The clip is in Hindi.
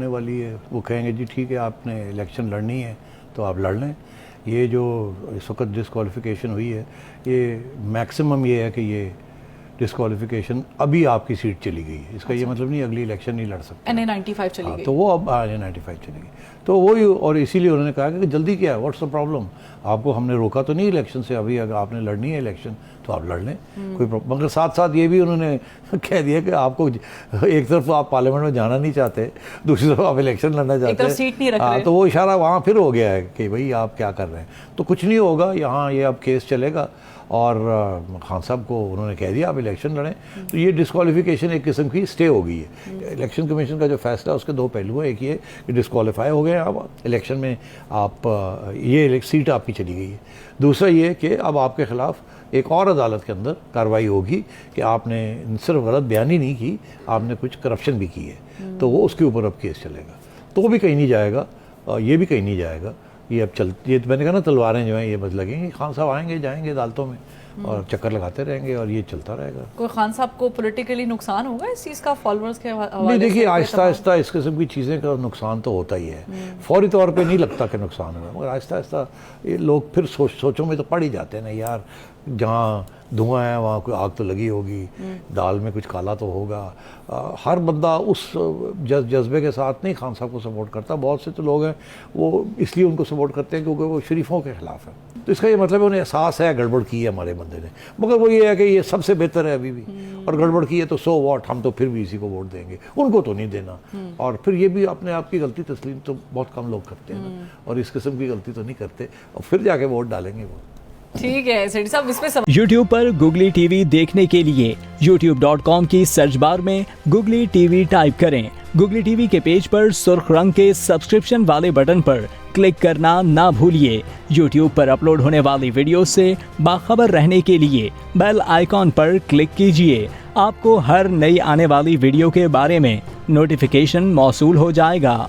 होने वाली है, वो कहेंगे जी ठीक है आपने इलेक्शन लड़नी है तो आप लड़ लें। ये जो इस वक्त डिस्क्वालिफिकेशन हुई है, ये मैक्सिमम ये है कि ये डिस्क्वालिफिकेशन अभी आपकी सीट चली गई है, इसका ये मतलब नहीं अगली इलेक्शन नहीं लड़ सकते। NA95 चली गई। तो वो अब NA95 चली गई, तो वही, और इसीलिए उन्होंने कहा कि जल्दी क्या है, व्हाट्स द प्रॉब्लम, आपको हमने रोका तो नहीं इलेक्शन से, अभी अगर आपने लड़नी है इलेक्शन तो आप लड़ लें, कोई प्रॉब्लम। मगर साथ साथ ये भी उन्होंने कह दिया कि आपको एक तरफ आप पार्लियामेंट में जाना नहीं चाहते, दूसरी तरफ आप इलेक्शन लड़ना चाहते हैं, सीट नहीं रख रहे। तो वो इशारा वहाँ फिर हो गया है कि भाई आप क्या कर रहे हैं। तो कुछ नहीं होगा, यहाँ ये अब केस चलेगा और खान साहब को उन्होंने कह दिया आप इलेक्शन लड़ें, तो ये डिस्क्वालिफिकेशन एक किस्म की स्टे हो गई है। इलेक्शन कमीशन का जो फैसला है उसके दो पहलू हैं, एक ये कि डिस्क्वालीफाई हो गए आप इलेक्शन में, आप ये सीट आपकी चली गई है। दूसरा ये कि अब आपके ख़िलाफ़ एक और अदालत के अंदर कार्रवाई होगी कि आपने सिर्फ गलत बयानी नहीं की, आपने कुछ करप्शन भी की है, तो वो उसके ऊपर अब केस चलेगा। तो वो भी कहीं नहीं जाएगा, ये भी कहीं नहीं जाएगा। ये अब ये तो मैंने कहा ना, तलवारें जो हैं ये बस लगेंगी, खान साहब आएंगे जाएंगे अदालतों में और चक्कर लगाते रहेंगे और ये चलता रहेगा। कोई खान साहब को पॉलिटिकली नुकसान होगा इस चीज़ का, फॉलोअर्स के हवाले से? नहीं, देखिए आहिस्ता आहिस्ता इस किस्म की चीज़ें का नुकसान तो होता ही है, फौरी तौर पे नहीं लगता कि नुकसान होगा, मगर आहिस्ता आहिस्ता ये लोग फिर सोचों में तो पड़ ही जाते हैं ना यार, जहाँ धुआं है वहाँ कोई आग तो लगी होगी, दाल में कुछ काला तो होगा। हर बंदा उस जज्बे के साथ नहीं खान साहब को सपोर्ट करता। बहुत से तो लोग हैं वो इसलिए उनको सपोर्ट करते हैं क्योंकि वो शरीफों के ख़िलाफ़ है, तो इसका ये मतलब है उन्हें एहसास है गड़बड़ की है हमारे बंदे ने, मगर वो ये है कि ये सबसे बेहतर है अभी भी, और गड़बड़ की है तो सो वॉट, हम तो फिर भी इसी को वोट देंगे, उनको तो नहीं देना। और फिर ये भी अपने आप की गलती तस्लीम तो बहुत कम लोग करते हैं ना, और इस किस्म की गलती तो नहीं करते, और फिर जाके वोट डालेंगे वो। ठीक है सेठी साहब, इसमें YouTube पर गुगली टीवी देखने के लिए youtube.com की सर्च बार में गुगली टीवी टाइप करें। गुगली टीवी के पेज पर सुर्ख रंग के सब्सक्रिप्शन वाले बटन पर क्लिक करना ना भूलिए। YouTube पर अपलोड होने वाली वीडियो से बाखबर रहने के लिए बेल आइकॉन पर क्लिक कीजिए। आपको हर नई आने वाली वीडियो के बारे में नोटिफिकेशन मौसूल हो जाएगा।